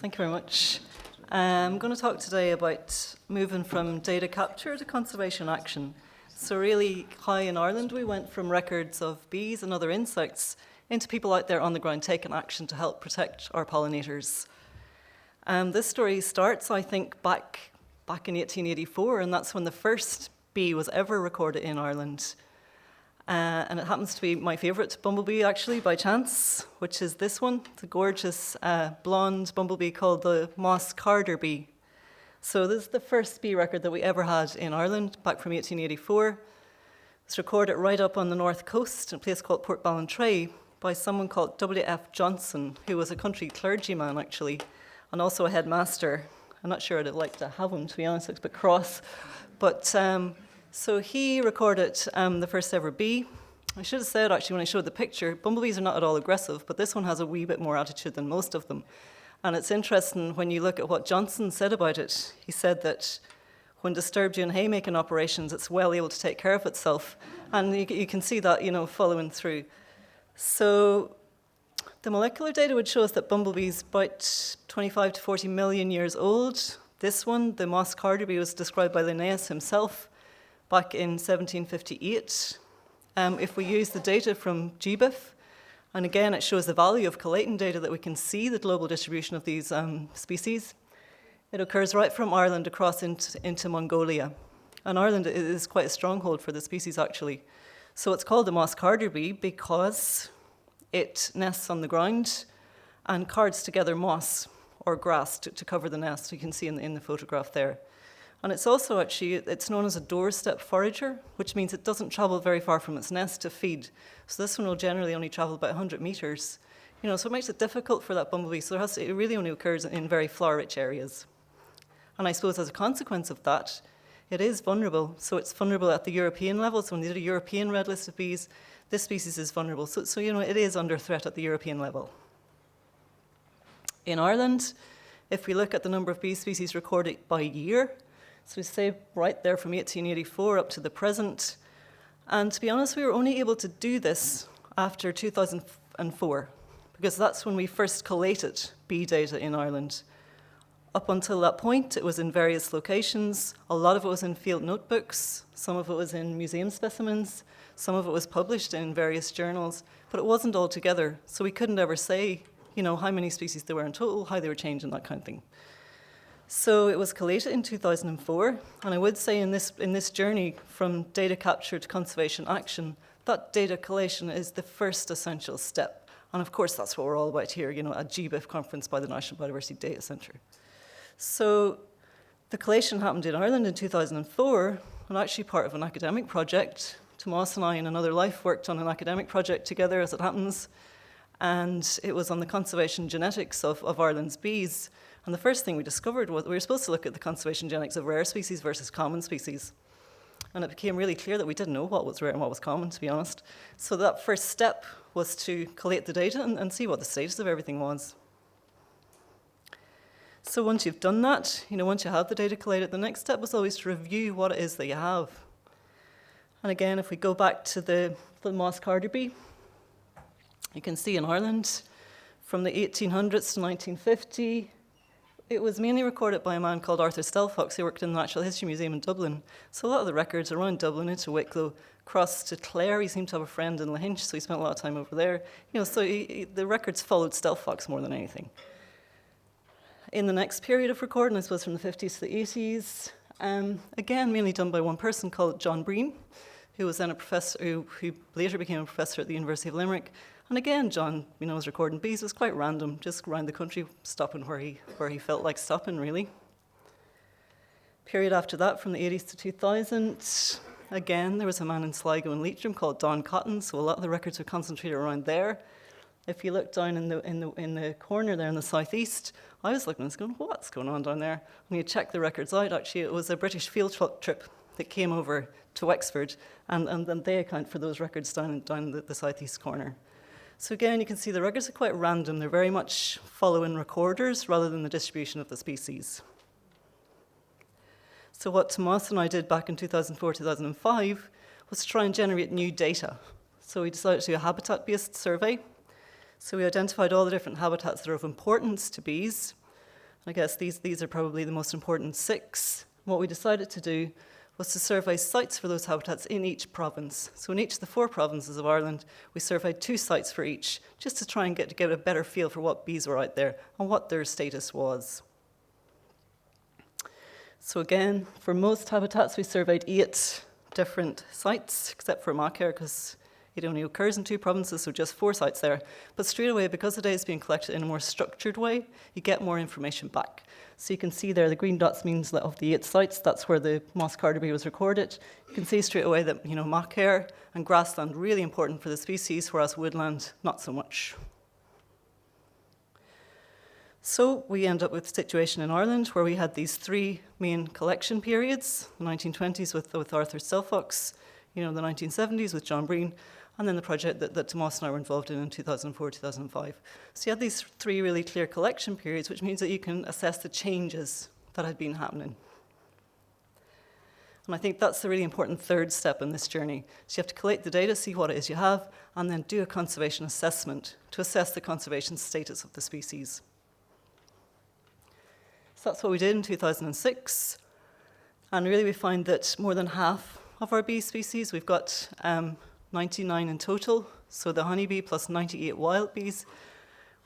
Thank you very much. I'm going to talk today about moving from data capture to conservation action. So really, high in Ireland, we went from records of bees and other insects into people out there on the ground taking action to help protect our pollinators. This story starts, I think, back in 1884, and that's when the first bee was ever recorded in Ireland. And it happens to be my favourite bumblebee, actually, by chance, which is this one. It's a gorgeous blonde bumblebee called the moss carder bee. So this is the first bee record that we ever had in Ireland, back from 1884. It's recorded right up on the north coast in a place called Portballintrae by someone called W.F. Johnson, who was a country clergyman, actually, and also a headmaster. I'm not sure I'd have liked to have him, to be honest, it's a bit cross. But so he recorded the first ever bee. I should have said, actually, when I showed the picture, bumblebees are not at all aggressive, but this one has a wee bit more attitude than most of them. And it's interesting when you look at what Johnson said about it. He said that when disturbed during haymaking operations, it's well able to take care of itself. And you can see that, following through. So the molecular data would show us that bumblebees about 25 to 40 million years old. This one, the moss carder bee, was described by Linnaeus himself back in 1758. If we use the data from GBIF, and again it shows the value of collating data that we can see the global distribution of these species, it occurs right from Ireland across into Mongolia. And Ireland is quite a stronghold for the species, actually. So it's called the moss carder bee because it nests on the ground and cards together moss or grass to cover the nest. You can see in the photograph there. And it's also it's known as a doorstep forager, which means it doesn't travel very far from its nest to feed. So this one will generally only travel about 100 meters. So it makes it difficult for that bumblebee. So it really only occurs in very flower-rich areas. And I suppose as a consequence of that, it is vulnerable. So it's vulnerable at the European level. So when they did a European red list of bees, this species is vulnerable. So it is under threat at the European level. In Ireland, if we look at the number of bee species recorded by year, so we say right there from 1884 up to the present. And to be honest, we were only able to do this after 2004, because that's when we first collated bee data in Ireland. Up until that point, it was in various locations. A lot of it was in field notebooks. Some of it was in museum specimens. Some of it was published in various journals, but it wasn't all together. So we couldn't ever say, how many species there were in total, how they were changing, that kind of thing. So it was collated in 2004, and I would say in this journey from data capture to conservation action, that data collation is the first essential step. And of course, that's what we're all about here, at GBIF conference by the National Biodiversity Data Centre. So the collation happened in Ireland in 2004, and actually part of an academic project. Tomas and I and Another Life worked on an academic project together, as it happens, and it was on the conservation genetics of Ireland's bees. And the first thing we discovered was we were supposed to look at the conservation genetics of rare species versus common species. And it became really clear that we didn't know what was rare and what was common, to be honest. So that first step was to collate the data and see what the status of everything was. So once you've done that, once you have the data collated, the next step was always to review what it is that you have. And again, if we go back to the moss carder bee, you can see in Ireland, from the 1800s to 1950, it was mainly recorded by a man called Arthur Stelfox, who worked in the Natural History Museum in Dublin. So a lot of the records around Dublin, into Wicklow, across to Clare. He seemed to have a friend in Lahinch, so he spent a lot of time over there. So the records followed Stelfox more than anything. In the next period of recording, I suppose from the 50s to the 80s, again, mainly done by one person called John Breen, who was then a professor, who later became a professor at the University of Limerick. And again, John, was recording bees. It was quite random, just around the country, stopping where he felt like stopping, really. Period after that, from the 80s to 2000, again, there was a man in Sligo and Leitrim called Don Cotton, so a lot of the records are concentrated around there. If you look down in the corner there in the southeast, I was looking and going, what's going on down there? And you check the records out, actually, it was a British field trip that came over to Wexford, and then they account for those records down the southeast corner. So again, you can see the records are quite random. They're very much following recorders rather than the distribution of the species. So what Tomas and I did back in 2004, 2005 was to try and generate new data. So we decided to do a habitat-based survey. So we identified all the different habitats that are of importance to bees. I guess these are probably the most important 6. What we decided to do was to survey sites for those habitats in each province. So in each of the 4 provinces of Ireland, we surveyed 2 sites for each, just to try and get a better feel for what bees were out there and what their status was. So again, for most habitats, we surveyed 8 different sites, except for Macair, because it only occurs in 2 provinces, so just 4 sites there. But straight away, because the data is being collected in a more structured way, you get more information back. So you can see there, the green dots means that of the 8 sites, that's where the moss carder bee was recorded. You can see straight away that, Macair and grassland really important for the species, whereas woodland, not so much. So we end up with a situation in Ireland where we had these 3 main collection periods: the 1920s with Arthur Silfox, the 1970s with John Breen, and then the project that Tomas and I were involved in 2004-2005. So you had these 3 really clear collection periods, which means that you can assess the changes that had been happening. And I think that's the really important 3rd step in this journey. So you have to collate the data, see what it is you have, and then do a conservation assessment to assess the conservation status of the species. So that's what we did in 2006. And really we find that more than half of our bee species, we've got 99 in total, so the honeybee plus 98 wild bees.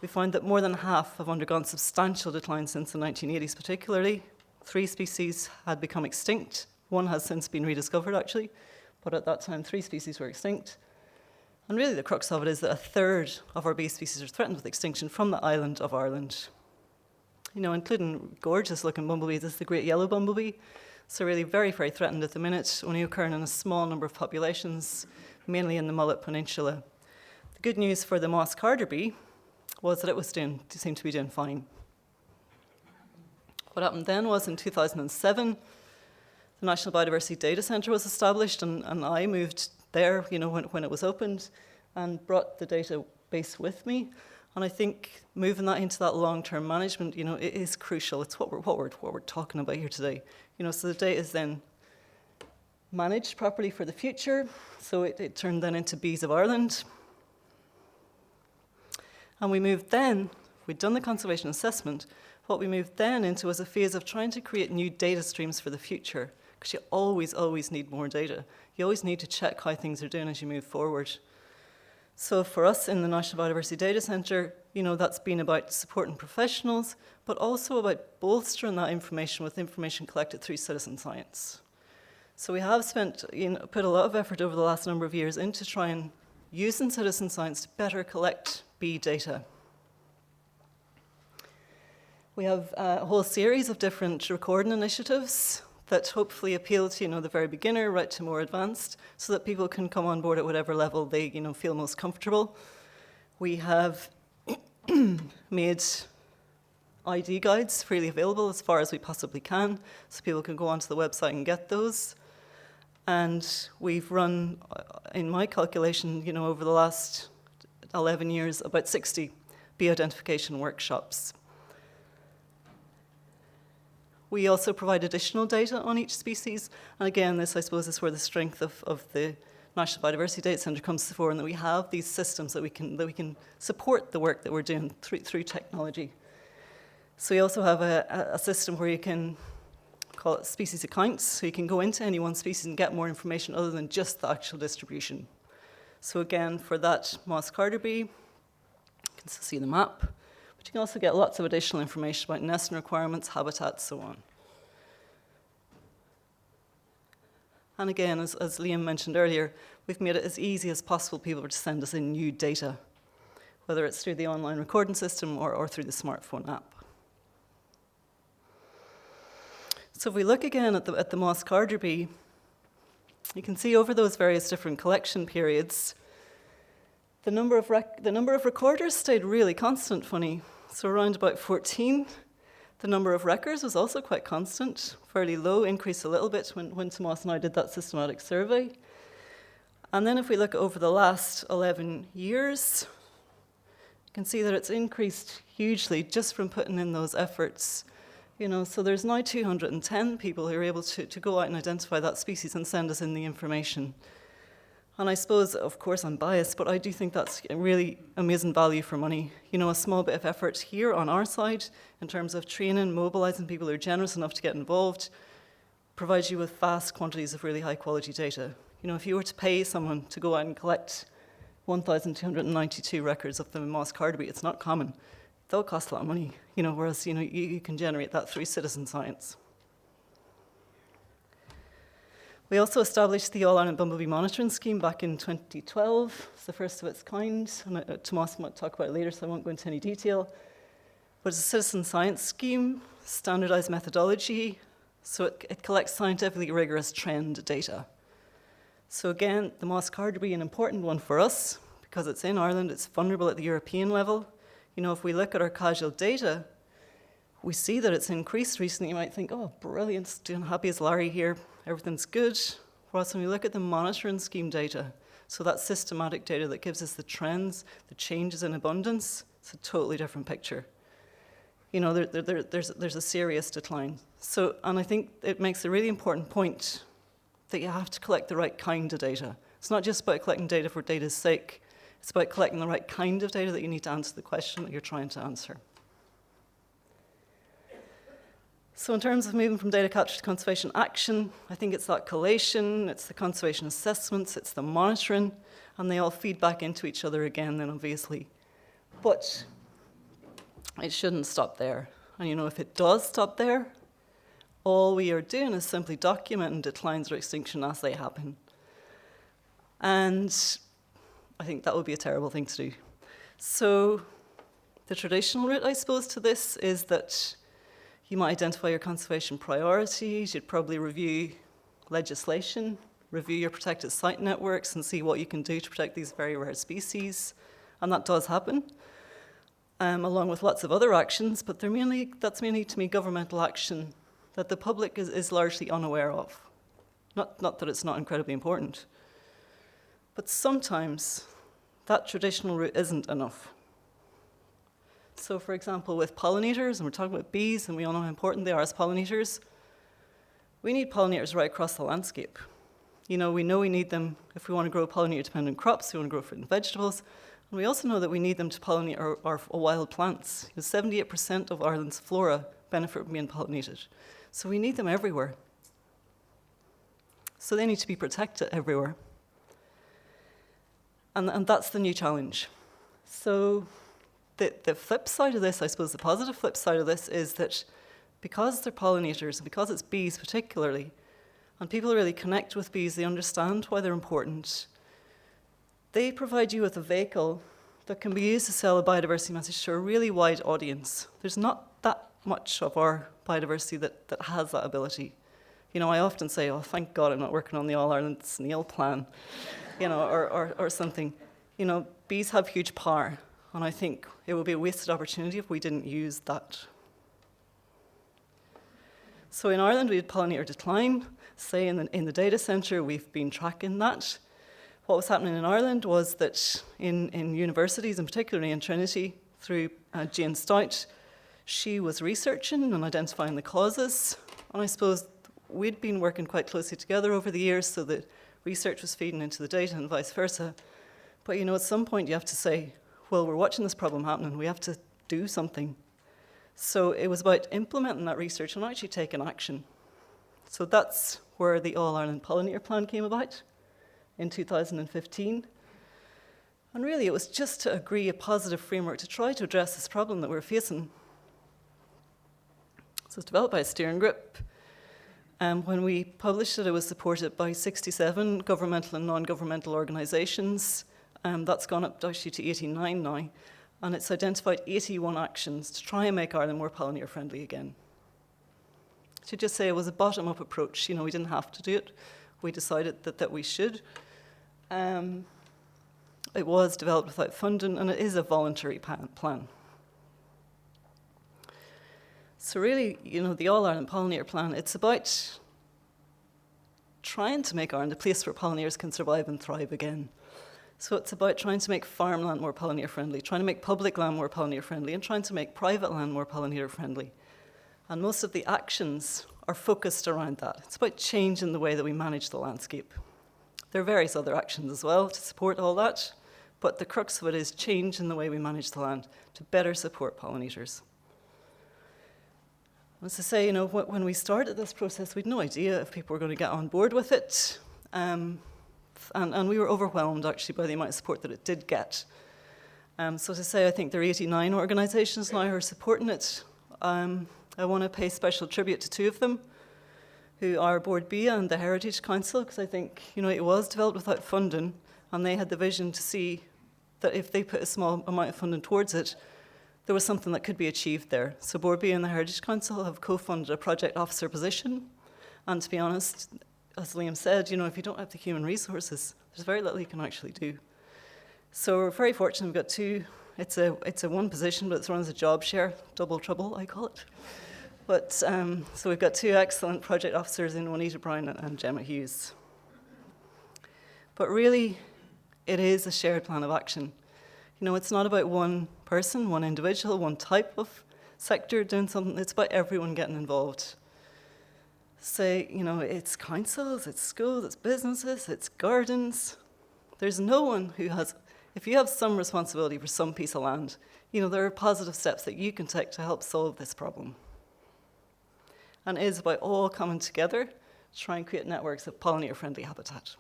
We find that more than half have undergone substantial decline since the 1980s particularly. 3 species had become extinct. 1 has since been rediscovered actually, but at that time 3 species were extinct. And really the crux of it is that 1/3 of our bee species are threatened with extinction from the island of Ireland. Including gorgeous looking bumblebees, this is the great yellow bumblebee. So really very, very threatened at the minute, only occurring in a small number of populations, mainly in the Mullet Peninsula. The good news for the moss carder bee was that it seemed to be doing fine. What happened then was in 2007, the National Biodiversity Data Centre was established, and I moved there, when it was opened, and brought the database with me. And I think moving that into that long-term management, it is crucial. It's what we're talking about here today. So the data is then managed properly for the future. So it turned then into Bees of Ireland. And we'd done the conservation assessment. What we moved then into was a phase of trying to create new data streams for the future, because you always need more data. You always need to check how things are doing as you move forward. So for us in the National Biodiversity Data Centre, that's been about supporting professionals, but also about bolstering that information with information collected through citizen science. So we have put a lot of effort over the last number of years into trying using citizen science to better collect bee data. We have a whole series of different recording initiatives that hopefully appeal to, the very beginner right to more advanced, so that people can come on board at whatever level they, feel most comfortable. We have made ID guides freely available as far as we possibly can, so people can go onto the website and get those. And we've run, in my calculation, over the last 11 years, about 60 bee identification workshops. We also provide additional data on each species. And again, this, I suppose, is where the strength of the National Biodiversity Data Centre comes to fore, and that we have these systems that we can support the work that we're doing through technology. So we also have a system where you can call it species accounts. So you can go into any one species and get more information other than just the actual distribution. So again, for that moss carder bee, you can still see the map. But you can also get lots of additional information about nesting requirements, habitats, so on. And again, as Liam mentioned earlier, we've made it as easy as possible for people to send us in new data, whether it's through the online recording system or through the smartphone app. So if we look again at the moss carder bee, you can see over those various different collection periods, the number of recorders stayed really constant, funny. So around about 14. The number of records was also quite constant, fairly low, increased a little bit when Tomas and I did that systematic survey. And then if we look over the last 11 years, you can see that it's increased hugely just from putting in those efforts. So there's now 210 people who are able to go out and identify that species and send us in the information. And I suppose, of course, I'm biased, but I do think that's a really amazing value for money. You know, a small bit of effort here on our side in terms of training, mobilising people who are generous enough to get involved, provides you with vast quantities of really high quality data. You know, if you were to pay someone to go out and collect 1,292 records of them in Moss Carderby, it's not common. They'll cost a lot of money, you know, whereas, you know, you can generate that through citizen science. We also established the All-Ireland Bumblebee Monitoring Scheme back in 2012. It's the first of its kind, and Tomas might talk about it later, so I won't go into any detail. But it's a citizen science scheme, standardised methodology, so it collects scientifically rigorous trend data. So again, the Moss Carderby, an important one for us, because it's in Ireland, it's vulnerable at the European level. You know, if we look at our casual data, we see that it's increased recently. You might think, oh, brilliant, doing happy as Larry here, everything's good. Whereas when we look at the monitoring scheme data, so that systematic data that gives us the trends, the changes in abundance, it's a totally different picture. You know, there's a serious decline. So, and I think it makes a really important point that you have to collect the right kind of data. It's not just about collecting data for data's sake. It's about collecting the right kind of data that you need to answer the question that you're trying to answer. So in terms of moving from data capture to conservation action, I think it's that collation, it's the conservation assessments, it's the monitoring, and they all feed back into each other again then obviously. But it shouldn't stop there. And you know, if it does stop there, all we are doing is simply documenting declines or extinction as they happen. And I think that would be a terrible thing to do. So the traditional route, I suppose, to this is that you might identify your conservation priorities, you'd probably review legislation, review your protected site networks and see what you can do to protect these very rare species. And that does happen, along with lots of other actions, but that's mainly to me governmental action that the public is largely unaware of. Not that it's not incredibly important, but sometimes that traditional route isn't enough. So for example, with pollinators, and we're talking about bees, and we all know how important they are as pollinators, we need pollinators right across the landscape. You know we need them if we want to grow pollinator-dependent crops, we want to grow fruit and vegetables, and we also know that we need them to pollinate our wild plants. 78% of Ireland's flora benefit from being pollinated. So we need them everywhere. So they need to be protected everywhere. And that's the new challenge. So the flip side of this, I suppose the positive flip side of this is that because they're pollinators, and because it's bees particularly, and people really connect with bees, they understand why they're important, they provide you with a vehicle that can be used to sell a biodiversity message to a really wide audience. There's not that much of our biodiversity that has that ability. You know, I often say, oh, thank God I'm not working on the All-Ireland Snail Plan, you know, or something. You know, bees have huge power, and I think it would be a wasted opportunity if we didn't use that. So in Ireland, we had Pollinator Decline. Say in the data centre, we've been tracking that. What was happening in Ireland was that in universities, and particularly in Trinity, through Jane Stout, she was researching and identifying the causes. And I suppose we'd been working quite closely together over the years, so that research was feeding into the data and vice versa. But you know, at some point you have to say, well, we're watching this problem happening, we have to do something. So it was about implementing that research and actually taking action. So that's where the All-Ireland Pollinator Plan came about in 2015. And really it was just to agree a positive framework to try to address this problem that we're facing. So it's developed by a steering group. When we published it, it was supported by 67 governmental and non-governmental organisations. That's gone up actually to 89 now. And it's identified 81 actions to try and make Ireland more pollinator friendly again. To just say it was a bottom-up approach. You know, we didn't have to do it. We decided that we should. It was developed without funding, and it is a voluntary plan. So really, you know, the All-Ireland Pollinator Plan, it's about trying to make Ireland a place where pollinators can survive and thrive again. So it's about trying to make farmland more pollinator friendly, trying to make public land more pollinator friendly, and trying to make private land more pollinator friendly. And most of the actions are focused around that. It's about changing the way that we manage the landscape. There are various other actions as well to support all that, but the crux of it is change in the way we manage the land to better support pollinators. As I say, when we started this process, we had no idea if people were going to get on board with it, and we were overwhelmed, actually, by the amount of support that it did get. So to say, I think there are 89 organisations now who are supporting it. I want to pay special tribute to two of them, who are Board B and the Heritage Council, because I think, it was developed without funding, and they had the vision to see that if they put a small amount of funding towards it, there was something that could be achieved there. So Board B and the Heritage Council have co-funded a project officer position, and to be honest, as Liam said, if you don't have the human resources, there's very little you can actually do. So we're very fortunate we've got two. It's a one position, but it's run as a job share, double trouble, I call it. But so we've got two excellent project officers in Juanita Brown and Gemma Hughes. But really, it is a shared plan of action. It's not about one person, one individual, one type of sector doing something. It's about everyone getting involved. Say, it's councils, it's schools, it's businesses, it's gardens. There's no one who has, if you have some responsibility for some piece of land, there are positive steps that you can take to help solve this problem. And it is about all coming together to try and create networks of pollinator-friendly habitat.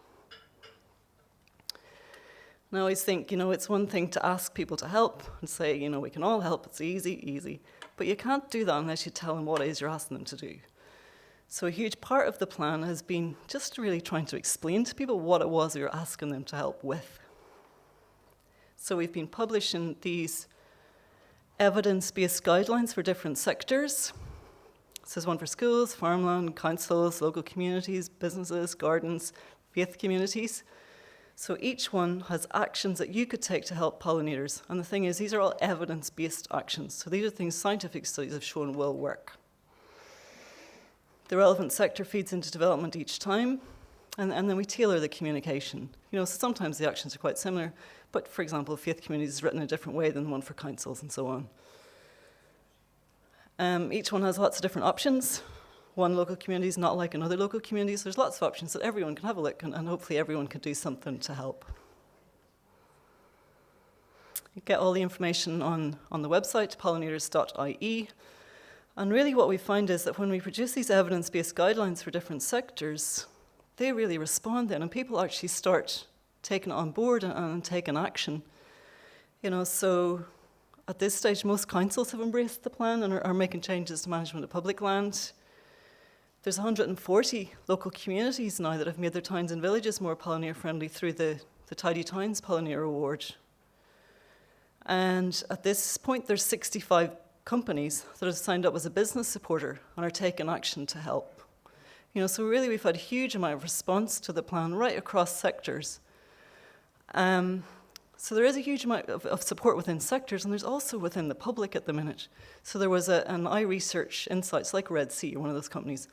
And I always think, it's one thing to ask people to help and say, we can all help, it's easy. But you can't do that unless you tell them what it is you're asking them to do. So a huge part of the plan has been just really trying to explain to people what it was we were asking them to help with. So we've been publishing these evidence-based guidelines for different sectors. This is one for schools, farmland, councils, local communities, businesses, gardens, faith communities. So each one has actions that you could take to help pollinators. And the thing is, these are all evidence-based actions. So these are things scientific studies have shown will work. The relevant sector feeds into development each time, and then we tailor the communication. So sometimes the actions are quite similar, but for example, faith communities is written a different way than the one for councils and so on. Each one has lots of different options. One local community is not like another local community, so there's lots of options that everyone can have a look, and hopefully everyone can do something to help. You get all the information on the website, pollinators.ie. And really what we find is that when we produce these evidence-based guidelines for different sectors, they really respond then, and people actually start taking it on board and taking action. So at this stage, most councils have embraced the plan and are making changes to management of public land. There's 140 local communities now that have made their towns and villages more pollinator-friendly through the Tidy Towns Pollinator Award. And at this point, there's 65 companies that have signed up as a business supporter and are taking action to help. So really we've had a huge amount of response to the plan right across sectors. So there is a huge amount of support within sectors, and there's also within the public at the minute. So there was an iResearch Insights, like Red Sea, one of those companies,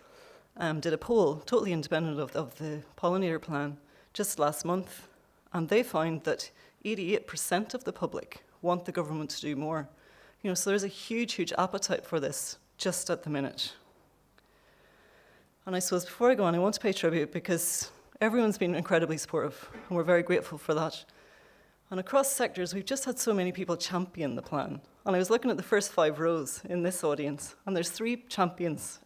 did a poll, totally independent of the pollinator plan, just last month, and they found that 88% of the public want the government to do more. So there's a huge appetite for this just at the minute. And I suppose before I go on, I want to pay tribute because everyone's been incredibly supportive, and we're very grateful for that. And across sectors, we've just had so many people champion the plan. And I was looking at the first 5 rows in this audience, and there's 3 champions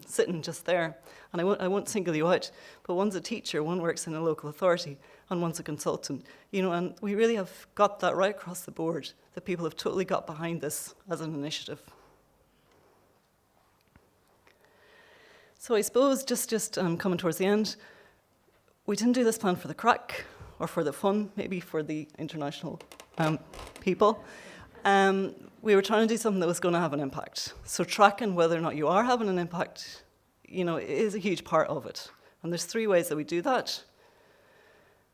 sitting just there. And I won't single you out, but one's a teacher, one works in a local authority, and one's a consultant. And we really have got that right across the board, that people have totally got behind this as an initiative. So I suppose, just coming towards the end, we didn't do this plan for the crack, or for the fun, maybe for the international people. We were trying to do something that was going to have an impact. So tracking whether or not you are having an impact, is a huge part of it. And there's 3 ways that we do that.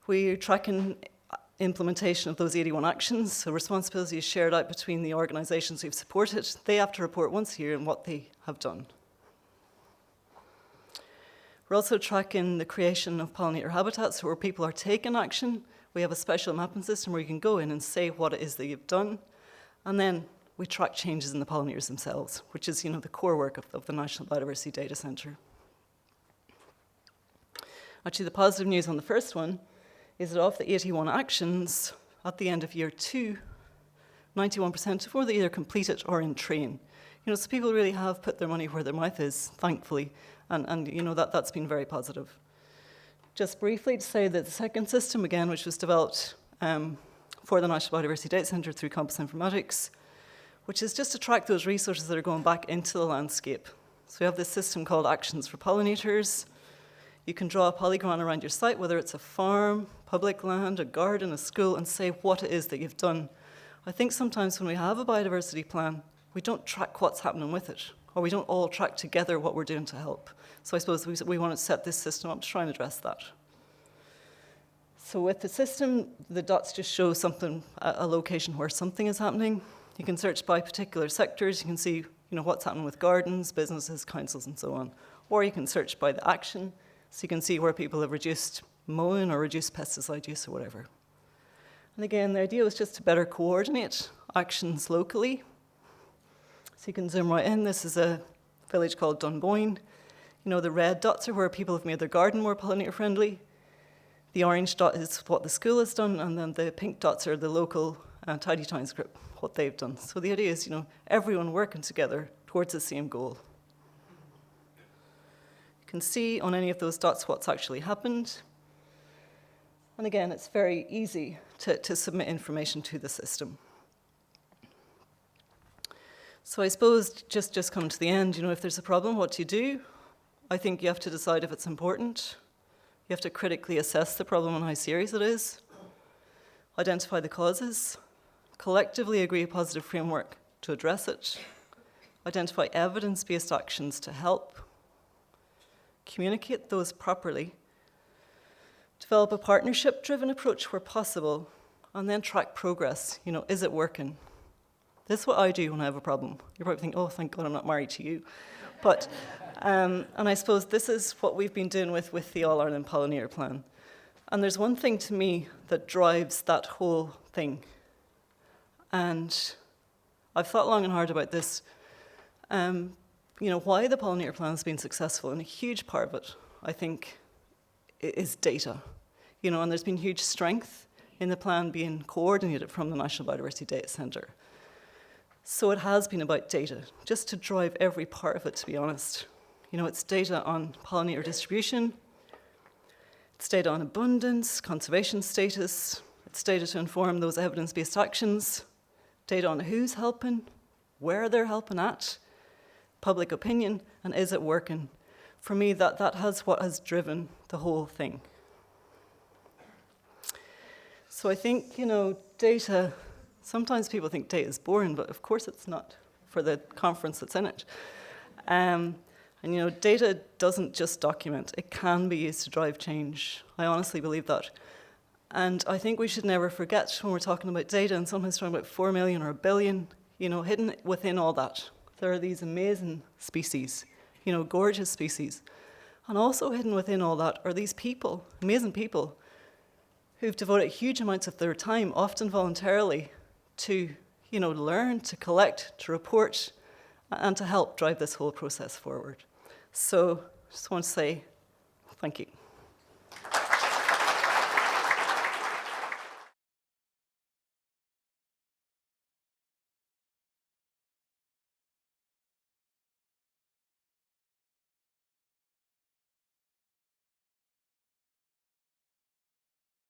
We're tracking implementation of those 81 actions. So responsibility is shared out between the organisations who've supported. They have to report once a year on what they have done. We're also tracking the creation of pollinator habitats, so where people are taking action. We have a special mapping system where you can go in and say what it is that you've done. And then we track changes in the pollinators themselves, which is, the core work of the National Biodiversity Data Centre. Actually, the positive news on the first one is that of the 81 actions at the end of year 2, 91% of them either completed or in train. So people really have put their money where their mouth is, thankfully, and that's been very positive. Just briefly to say that the second system, again, which was developed for the National Biodiversity Data Centre through Compass Informatics, which is just to track those resources that are going back into the landscape. So we have this system called Actions for Pollinators. You can draw a polygon around your site, whether it's a farm, public land, a garden, a school, and say what it is that you've done. I think sometimes when we have a biodiversity plan, we don't track what's happening with it, or we don't all track together what we're doing to help. So I suppose we want to set this system up to try and address that. So with the system, the dots just show something, a location where something is happening. You can search by particular sectors. You can see what's happening with gardens, businesses, councils, and so on. Or you can search by the action, so you can see where people have reduced mowing or reduced pesticide use or whatever. And again, the idea was just to better coordinate actions locally. So you can zoom right in. This is a village called Dunboyne. The red dots are where people have made their garden more pollinator friendly. The orange dot is what the school has done, and then the pink dots are the local Tidy Towns group, what they've done. So the idea is, everyone working together towards the same goal. You can see on any of those dots what's actually happened. And again, it's very easy to submit information to the system. So I suppose just come to the end, if there's a problem, what do you do? I think you have to decide if it's important. You have to critically assess the problem and how serious it is. Identify the causes. Collectively agree a positive framework to address it. Identify evidence-based actions to help. Communicate those properly. Develop a partnership-driven approach where possible, and then track progress. Is it working? This is what I do when I have a problem. You probably think, oh, thank God I'm not married to you. But, and I suppose this is what we've been doing with the All Ireland Pollinator Plan. And there's one thing to me that drives that whole thing. And I've thought long and hard about this. Why the Pollinator Plan has been successful, and a huge part of it, I think, is data. And there's been huge strength in the plan being coordinated from the National Biodiversity Data Centre. So it has been about data, just to drive every part of it, to be honest. It's data on pollinator distribution, it's data on abundance, conservation status, it's data to inform those evidence-based actions, data on who's helping, where they're helping at, public opinion, and is it working? For me, that has what has driven the whole thing. So I think, data, sometimes people think data is boring, but of course it's not for the conference that's in it. And data doesn't just document, it can be used to drive change. I honestly believe that. And I think we should never forget when we're talking about data, and sometimes talking about 4 million or 1 billion, hidden within all that, there are these amazing species, gorgeous species. And also hidden within all that are these people, amazing people, who've devoted huge amounts of their time, often voluntarily, to learn, to collect, to report, and to help drive this whole process forward. So just want to say thank you.